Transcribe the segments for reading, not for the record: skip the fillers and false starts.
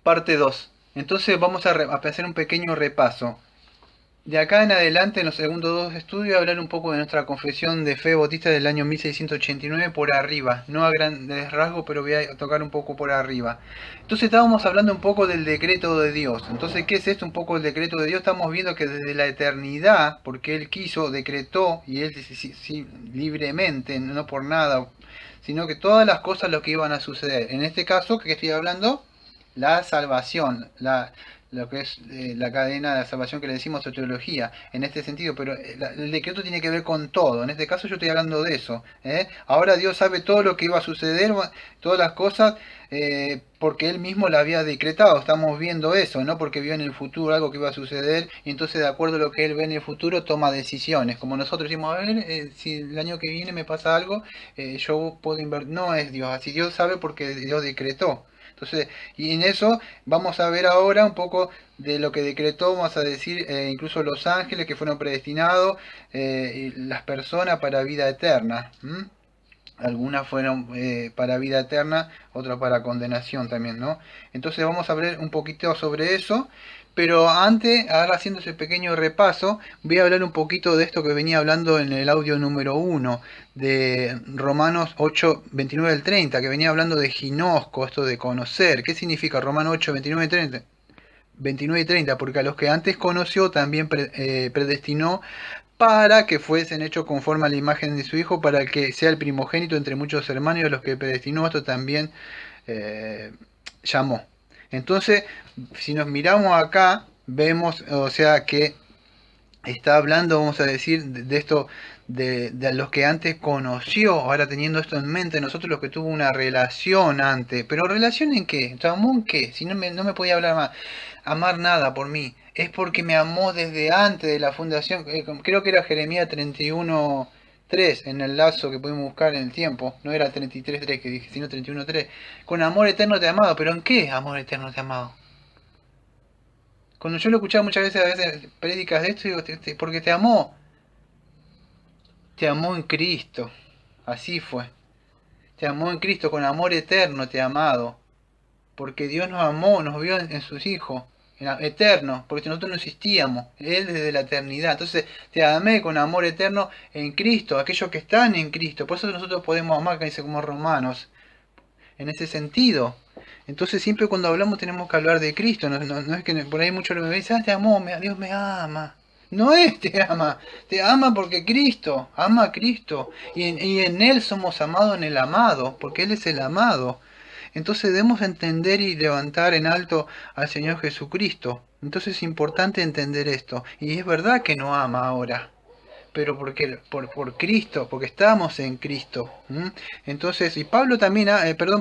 Parte 2. Entonces vamos a hacer un pequeño repaso. De acá en adelante, en los segundos dos estudios, voy a hablar un poco de nuestra confesión de fe bautista del año 1689 por arriba. No a grandes rasgos, pero voy a tocar un poco por arriba. Entonces estábamos hablando un poco del decreto de Dios. Entonces, ¿qué es esto? Un poco el decreto de Dios. Estamos viendo que desde la eternidad, porque Él quiso, decretó, y Él sí, libremente, no por nada, sino que todas las cosas lo que iban a suceder. En este caso, ¿qué estoy hablando? La salvación, lo que es la cadena de la salvación que le decimos teología, en este sentido, pero el decreto tiene que ver con todo. En este caso yo estoy hablando de eso. Ahora Dios sabe todo lo que iba a suceder, todas las cosas, porque Él mismo la había decretado. Estamos viendo eso, no porque vio en el futuro algo que iba a suceder, y entonces de acuerdo a lo que Él ve en el futuro toma decisiones. Como nosotros decimos, a ver, si el año que viene me pasa algo, yo puedo invertir. No es Dios, así Dios sabe porque Dios decretó. Entonces, y en eso vamos a ver ahora un poco de lo que decretó, vamos a decir, incluso los ángeles que fueron predestinados, y las personas para vida eterna. ¿M? Algunas fueron para vida eterna, otras para condenación también, ¿no? Entonces vamos a ver un poquito sobre eso, pero antes, ahora haciendo ese pequeño repaso, voy a hablar un poquito de esto que venía hablando en el audio número 1 de Romanos 8, 29 al 30, que venía hablando de ginosco, esto de conocer. ¿Qué significa Romanos 8, 29 y 30? 29 y 30, porque a los que antes conoció también predestinó para que fuesen hechos conforme a la imagen de su Hijo, para que sea el primogénito entre muchos hermanos, y a los que predestinó esto también eh, llamó. Entonces, si nos miramos acá, vemos, o sea, que está hablando, vamos a decir, de esto, de los que antes conoció, ahora teniendo esto en mente, nosotros los que tuvo una relación antes, pero ¿relación en qué? ¿Amó en qué? Si no me podía hablar más, amar nada por mí, es porque me amó desde antes de la fundación, creo que era Jeremías 31, 3, en el lazo que pudimos buscar en el tiempo, no era 33.3 que dije, sino 31.3, con amor eterno te he amado, pero ¿en qué amor eterno te he amado? Cuando yo lo escuchaba muchas veces, a veces prédicas de esto, digo, porque te amó en Cristo, así fue, te amó en Cristo, con amor eterno te ha amado, porque Dios nos amó, nos vio en sus hijos, eternos, porque nosotros no existíamos, Él desde la eternidad. Entonces te amé con amor eterno en Cristo, aquellos que están en Cristo. Por eso nosotros podemos amar, que dice como Romanos, en ese sentido. Entonces siempre cuando hablamos tenemos que hablar de Cristo, no es que por ahí muchos me dicen, te amó, Dios me ama. No es te ama porque Cristo, ama a Cristo. Y en Él somos amados en el amado, porque Él es el amado. Entonces debemos entender y levantar en alto al Señor Jesucristo. Entonces es importante entender esto. Y es verdad que no ama ahora, pero porque por Cristo, porque estamos en Cristo. ¿M? Entonces, y Pablo también,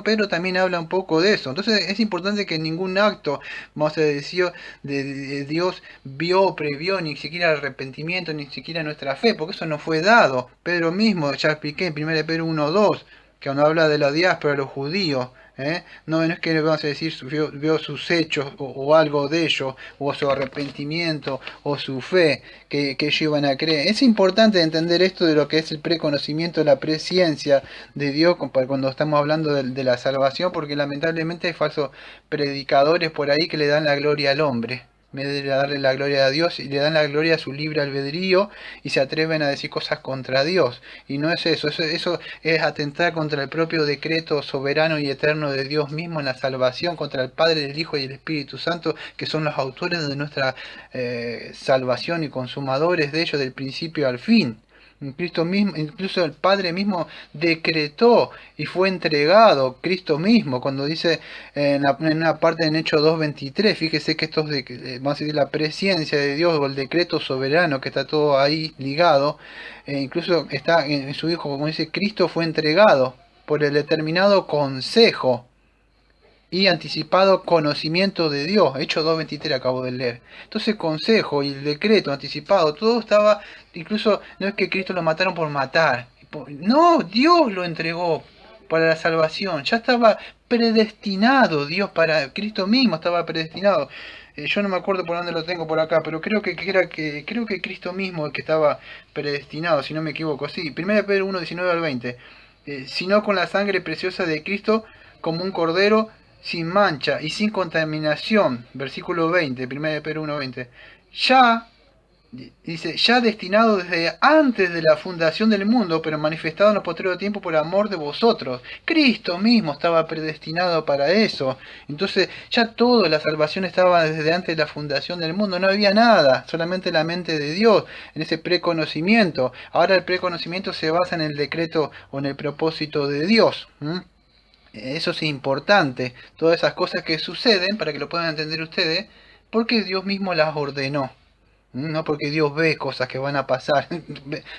Pedro también habla un poco de eso. Entonces es importante que ningún acto, vamos a decir, de Dios vio, previó, ni siquiera el arrepentimiento, ni siquiera nuestra fe, porque eso no fue dado. Pedro mismo, ya expliqué en 1 Pedro 1:2, que cuando habla de la diáspora, de los judíos, no es que vamos a decir vio sus hechos o algo de ellos, o su arrepentimiento, o su fe, que ellos iban a creer. Es importante entender esto de lo que es el preconocimiento, la presciencia de Dios cuando estamos hablando de la salvación, porque lamentablemente hay falsos predicadores por ahí que le dan la gloria al hombre, en vez de darle la gloria a Dios, y le dan la gloria a su libre albedrío y se atreven a decir cosas contra Dios. Y no es eso es atentar contra el propio decreto soberano y eterno de Dios mismo en la salvación, contra el Padre, el Hijo y el Espíritu Santo, que son los autores de nuestra salvación y consumadores de ello del principio al fin. Cristo mismo, incluso el Padre mismo decretó y fue entregado Cristo mismo, cuando dice en una parte en Hechos 2:23, fíjese que esto es vamos a decir, la presencia de Dios o el decreto soberano, que está todo ahí ligado, incluso está en su Hijo, como dice, Cristo fue entregado por el determinado consejo y anticipado conocimiento de Dios. Hechos 2:23 acabo de leer. Entonces consejo y el decreto anticipado, todo estaba, incluso no es que Cristo lo mataron por matar. No, Dios lo entregó para la salvación. Ya estaba predestinado Dios para Cristo mismo, estaba predestinado. Yo no me acuerdo por dónde lo tengo por acá, pero creo que Cristo mismo el que estaba predestinado, si no me equivoco. Sí, 1 Pedro 1:19 al 20. Sino con la sangre preciosa de Cristo como un cordero sin mancha y sin contaminación, versículo 20, 1 de Pedro 1:20, ya, dice, ya destinado desde antes de la fundación del mundo, pero manifestado en los postreros tiempos por amor de vosotros. Cristo mismo estaba predestinado para eso. Entonces ya todo, la salvación estaba desde antes de la fundación del mundo. No había nada, solamente la mente de Dios, en ese preconocimiento. Ahora el preconocimiento se basa en el decreto o en el propósito de Dios. Eso es importante. Todas esas cosas que suceden, para que lo puedan entender ustedes, porque Dios mismo las ordenó. No porque Dios ve cosas que van a pasar,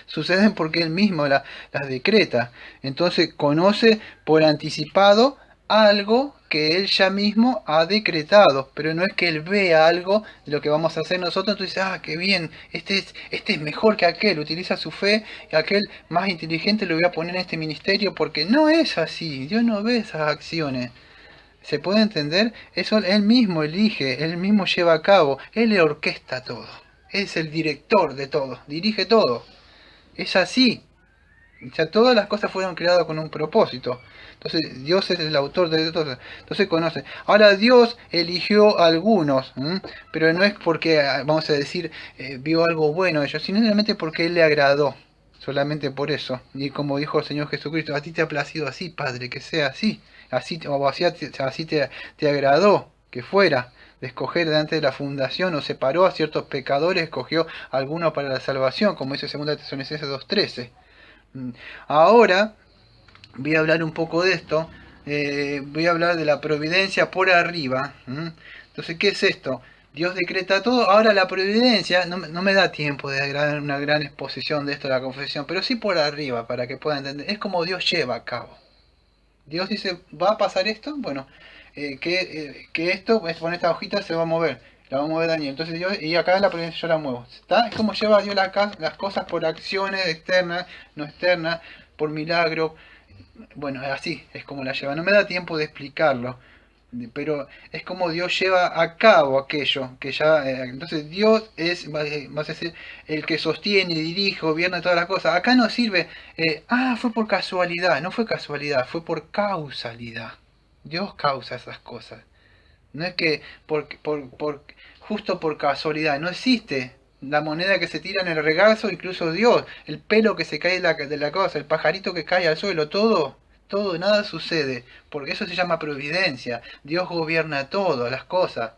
suceden porque Él mismo las decreta. Entonces conoce por anticipado algo que Él ya mismo ha decretado, pero no es que Él vea algo de lo que vamos a hacer nosotros, entonces dice, ah, qué bien, este es mejor que aquel, utiliza su fe, y aquel más inteligente lo voy a poner en este ministerio, porque no es así, Dios no ve esas acciones. ¿Se puede entender? Eso Él mismo elige, Él mismo lleva a cabo, Él le orquesta todo. Es el director de todo, dirige todo. Es así. O sea, todas las cosas fueron creadas con un propósito. Entonces, Dios es el autor de todo. Entonces conoce. Ahora, Dios eligió a algunos, pero no es porque, vamos a decir, vio algo bueno de ellos, sino simplemente porque Él le agradó. Solamente por eso. Y como dijo el Señor Jesucristo, a ti te ha placido así, Padre, que sea así. Así te agradó que fuera. De escoger delante de la fundación, o separó a ciertos pecadores, escogió a algunos para la salvación, como dice 2 Tesalonicenses 2:13. Ahora voy a hablar un poco de esto, voy a hablar de la providencia por arriba. Entonces, ¿qué es esto? Dios decreta todo, ahora la providencia, no me da tiempo de dar una gran exposición de esto de la confesión, pero sí por arriba, para que puedan entender, es como Dios lleva a cabo. Dios dice, ¿va a pasar esto? Bueno, que esto, con esta hojita se va a mover, la va a mover Daniel. Entonces Dios, y acá en la providencia yo la muevo. ¿Está? Es como lleva Dios las cosas por acciones externas, no externas, por milagro. Bueno, así es como la lleva. No me da tiempo de explicarlo, pero es como Dios lleva a cabo aquello que ya. Entonces Dios es, vas a decir, el que sostiene, dirige, gobierna todas las cosas. Acá no sirve, fue por casualidad. No fue casualidad, fue por causalidad. Dios causa esas cosas. No es que justo por casualidad. No existe la moneda que se tira en el regazo, incluso Dios. El pelo que se cae de la cosa, el pajarito que cae al suelo, todo, nada sucede. Porque eso se llama providencia. Dios gobierna todo, las cosas.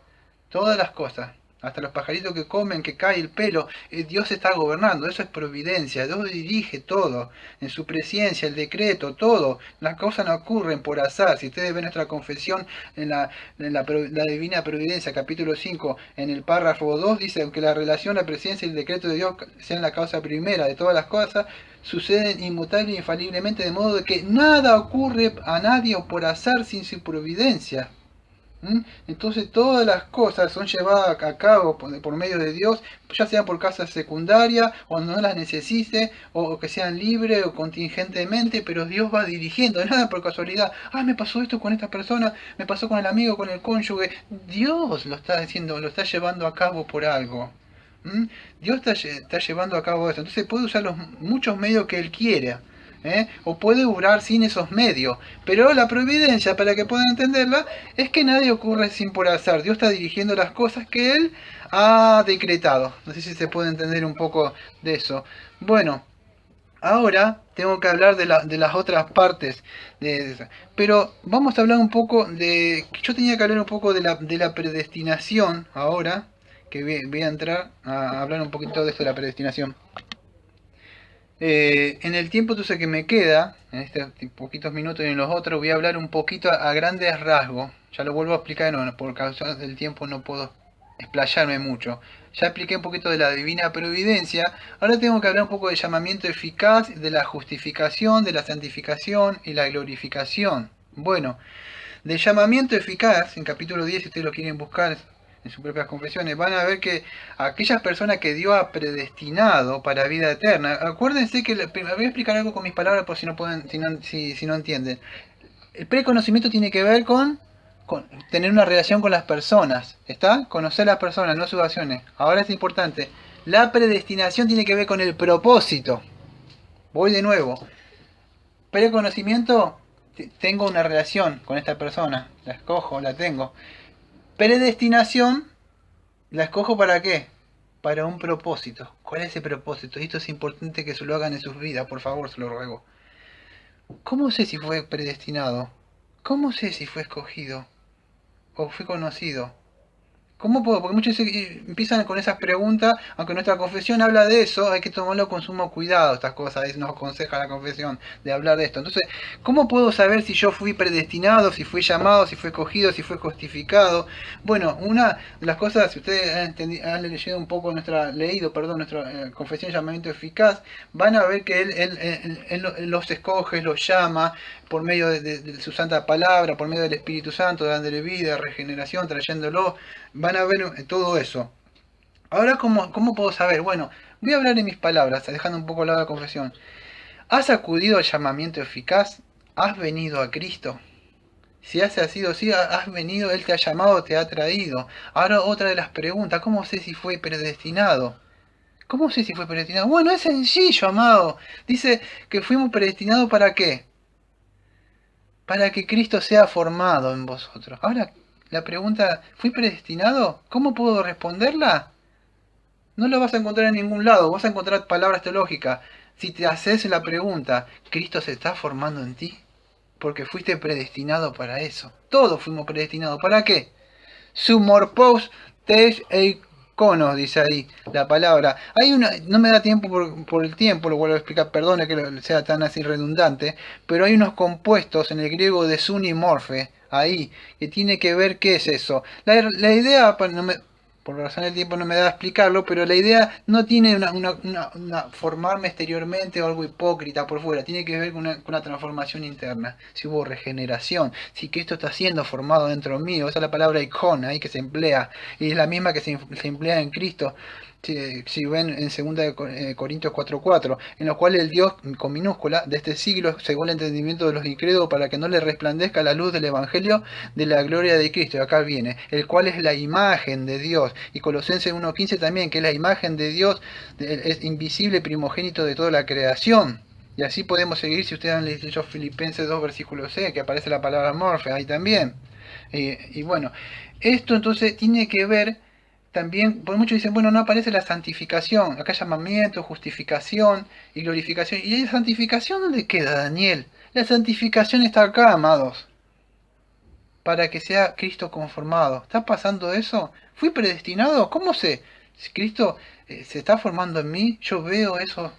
Todas las cosas. Hasta los pajaritos que comen, que cae el pelo, Dios está gobernando, eso es providencia, Dios dirige todo, en su presencia, el decreto, todo. Las cosas no ocurren por azar. Si ustedes ven nuestra confesión en la Divina Providencia, capítulo 5, en el párrafo 2, dice, aunque la relación, la presencia y el decreto de Dios sean la causa primera de todas las cosas, suceden inmutable e infaliblemente, de modo de que nada ocurre a nadie o por azar sin su providencia. Entonces todas las cosas son llevadas a cabo por medio de Dios, ya sean por causas secundarias, o no las necesite, o que sean libres o contingentemente, pero Dios va dirigiendo, nada por casualidad. Me pasó esto con esta persona, me pasó con el amigo, con el cónyuge. Dios lo está haciendo, lo está llevando a cabo por algo. Dios está llevando a cabo esto. Entonces puede usar los muchos medios que Él quiera. O puede obrar sin esos medios, pero la providencia, para que puedan entenderla, es que nadie ocurre sin por azar. Dios está dirigiendo las cosas que Él ha decretado. No sé si se puede entender un poco de eso. Bueno, ahora tengo que hablar de las otras partes de eso. Pero vamos a hablar un poco de... Yo tenía que hablar un poco de la predestinación ahora, que voy a entrar a hablar un poquito de esto de la predestinación. En el tiempo entonces que me queda, en estos poquitos minutos y en los otros, voy a hablar un poquito a grandes rasgos. Ya lo vuelvo a explicar, no, por causa del tiempo no puedo explayarme mucho. Ya expliqué un poquito de la divina providencia. Ahora tengo que hablar un poco del llamamiento eficaz, de la justificación, de la santificación y la glorificación. Bueno, del llamamiento eficaz, en capítulo 10, si ustedes lo quieren buscar en sus propias confesiones, van a ver que aquellas personas que Dios ha predestinado para vida eterna, acuérdense que, voy a explicar algo con mis palabras por si no pueden, si no entienden. El preconocimiento tiene que ver con tener una relación con las personas, ¿está? Conocer las personas, no sus acciones. Ahora es importante, la predestinación tiene que ver con el propósito. Voy de nuevo. Preconocimiento tengo una relación con esta persona, la escojo, la tengo. Predestinación, la escojo ¿para qué? Para un propósito. ¿Cuál es ese propósito? Y esto es importante que se lo hagan en sus vidas, por favor, se lo ruego. ¿Cómo sé si fue predestinado? ¿Cómo sé si fue escogido? ¿O fue conocido? ¿Cómo puedo? Porque muchos empiezan con esas preguntas, aunque nuestra confesión habla de eso, hay que tomarlo con sumo cuidado, estas cosas, nos aconseja la confesión de hablar de esto. Entonces, ¿cómo puedo saber si yo fui predestinado, si fui llamado, si fui escogido, si fui justificado? Bueno, una de las cosas, si ustedes han leído un poco nuestra confesión de llamamiento eficaz, van a ver que él los escoge, los llama por medio de su santa palabra, por medio del Espíritu Santo, dándole vida, regeneración, trayéndolo. Van a ver todo eso. Ahora, ¿cómo puedo saber? Bueno, voy a hablar en mis palabras, dejando un poco al lado la confesión. ¿Has acudido al llamamiento eficaz? ¿Has venido a Cristo? Si has sido así, has venido, Él te ha llamado, te ha traído. Ahora otra de las preguntas, ¿cómo sé si fue predestinado? ¿Cómo sé si fue predestinado? Bueno, es sencillo, amado. Dice que fuimos predestinados ¿para qué? Para que Cristo sea formado en vosotros. Ahora, la pregunta, ¿fui predestinado? ¿Cómo puedo responderla? No lo vas a encontrar en ningún lado, vas a encontrar palabras teológicas. Si te haces la pregunta, ¿Cristo se está formando en ti? Porque fuiste predestinado para eso. Todos fuimos predestinados. ¿Para qué? Sumorpos tes eiconos, dice ahí la palabra. Hay una, no me da tiempo por el tiempo, lo vuelvo a explicar, perdone que sea tan así redundante, pero hay unos compuestos en el griego de sunimorfe, ahí, que tiene que ver qué es eso. La idea, por razón del tiempo no me da a explicarlo, pero la idea no tiene una formarme exteriormente o algo hipócrita por fuera, tiene que ver con una transformación interna. Si hubo regeneración, si Cristo está siendo formado dentro mío, esa es la palabra icona ahí que se emplea, y es la misma que se emplea en Cristo. Si ven en 2 Corintios 4:4, en los cuales el Dios con minúscula de este siglo, según el entendimiento de los incrédulos, para que no le resplandezca la luz del Evangelio de la gloria de Cristo, y acá viene, el cual es la imagen de Dios, y Colosenses 1:15 también, que es la imagen de Dios, es invisible primogénito de toda la creación. Y así podemos seguir si ustedes han leído Filipenses 2 versículo 6, que aparece la palabra morfe ahí también. Y bueno, esto entonces tiene que ver también, por muchos dicen, bueno, no aparece la santificación, acá llamamiento, justificación y glorificación. ¿Y la santificación dónde queda, Daniel? La santificación está acá, amados, para que sea Cristo conformado. ¿Está pasando eso? ¿Fui predestinado? ¿Cómo sé? Si Cristo se está formando en mí, yo veo esos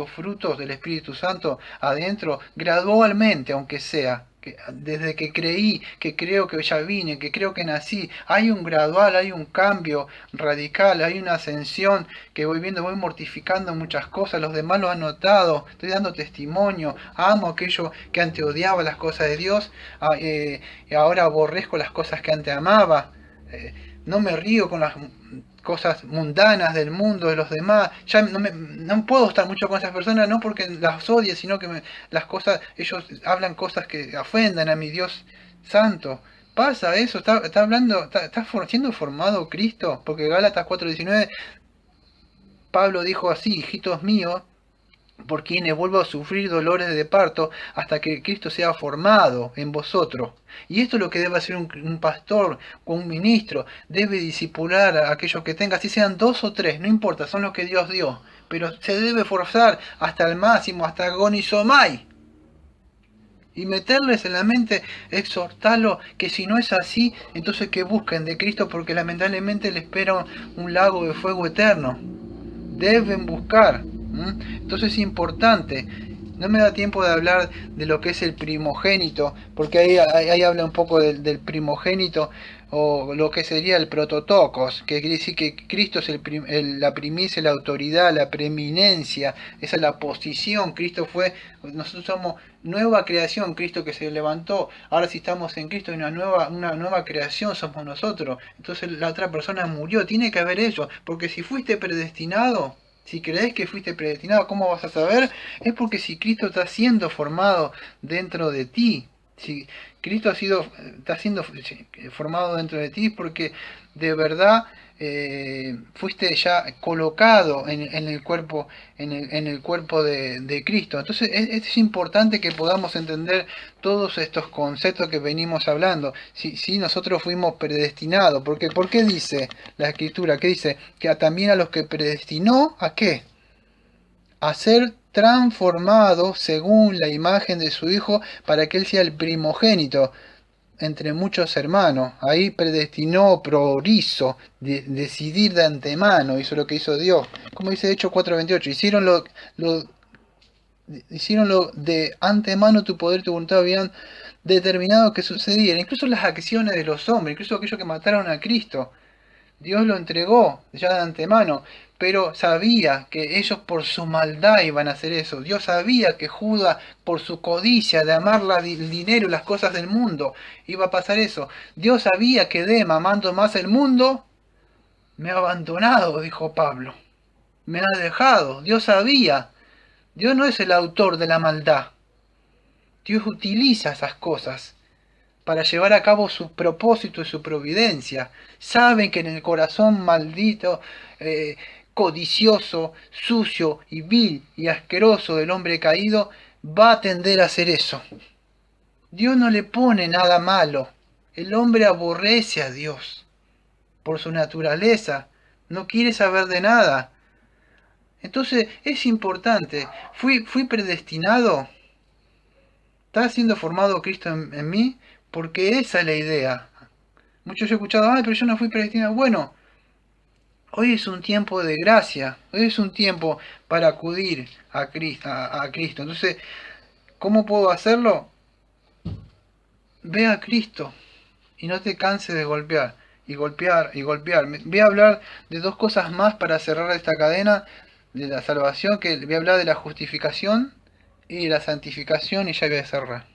frutos del Espíritu Santo adentro, gradualmente, aunque sea. Desde que creí, que creo que ya vine, que creo que nací, hay un gradual, hay un cambio radical, hay una ascensión que voy viendo, voy mortificando muchas cosas, los demás lo han notado, estoy dando testimonio, amo aquello que antes odiaba las cosas de Dios, y ahora aborrezco las cosas que antes amaba, no me río con las cosas mundanas del mundo, de los demás, ya no puedo estar mucho con esas personas, no porque las odie, sino que las cosas, ellos hablan cosas que ofendan a mi Dios santo. Pasa eso, está hablando, está siendo formado Cristo, porque Gálatas 4:19, Pablo dijo así, hijitos míos, por quienes vuelvo a sufrir dolores de parto hasta que Cristo sea formado en vosotros. Y esto es lo que debe hacer un pastor o un ministro. Debe discipular a aquellos que tenga, si sean 2 o 3, no importa, son los que Dios dio. Pero se debe forzar hasta el máximo, hasta agonizomai. Y meterles en la mente, exhortarlo, que si no es así, entonces que busquen de Cristo, porque lamentablemente les espera un lago de fuego eterno. Deben buscar. Entonces es importante. No me da tiempo de hablar de lo que es el primogénito, porque ahí habla un poco del primogénito, o lo que sería el prototocos, que quiere decir que Cristo es la primicia, la autoridad, la preeminencia, esa es la posición. Cristo nosotros somos nueva creación, Cristo que se levantó. Ahora si estamos en Cristo, una nueva creación somos nosotros. Entonces la otra persona murió, tiene que haber eso, porque si fuiste predestinado, si crees que fuiste predestinado, ¿cómo vas a saber? Es porque si Cristo está siendo formado dentro de ti, Si Cristo está siendo formado dentro de ti porque de verdad fuiste ya colocado en el cuerpo, en el cuerpo de Cristo. Entonces es importante que podamos entender todos estos conceptos que venimos hablando. Si nosotros fuimos predestinados, porque ¿por qué dice la Escritura? ¿Qué dice? Que también a los que predestinó, ¿a qué? A ser transformado según la imagen de su Hijo para que Él sea el primogénito entre muchos hermanos. Ahí predestinó, prohizo, decidir de antemano, hizo lo que hizo Dios. Como dice Hechos 4:28, hicieron lo de antemano, tu poder y tu voluntad habían determinado que sucediera. Incluso las acciones de los hombres, incluso aquellos que mataron a Cristo. Dios lo entregó ya de antemano, pero sabía que ellos por su maldad iban a hacer eso. Dios sabía que Judas, por su codicia de amar el dinero y las cosas del mundo, iba a pasar eso. Dios sabía que Dema, amando más el mundo, me ha abandonado, dijo Pablo. Me ha dejado. Dios sabía. Dios no es el autor de la maldad. Dios utiliza esas cosas para llevar a cabo su propósito y su providencia. Saben que en el corazón maldito, codicioso, sucio y vil y asqueroso del hombre caído va a tender a hacer eso. Dios no le pone nada malo. El hombre aborrece a Dios por su naturaleza. No quiere saber de nada. Entonces es importante. Fui predestinado. ¿Está siendo formado Cristo en mí? Porque esa es la idea. Muchos he escuchado, pero yo no fui predestinado. Bueno, hoy es un tiempo de gracia. Hoy es un tiempo para acudir a Cristo. Entonces, ¿cómo puedo hacerlo? Ve a Cristo y no te canses de golpear. Y golpear y golpear. Voy a hablar de dos cosas más para cerrar esta cadena de la salvación. Que voy a hablar de la justificación y de la santificación y ya voy a cerrar.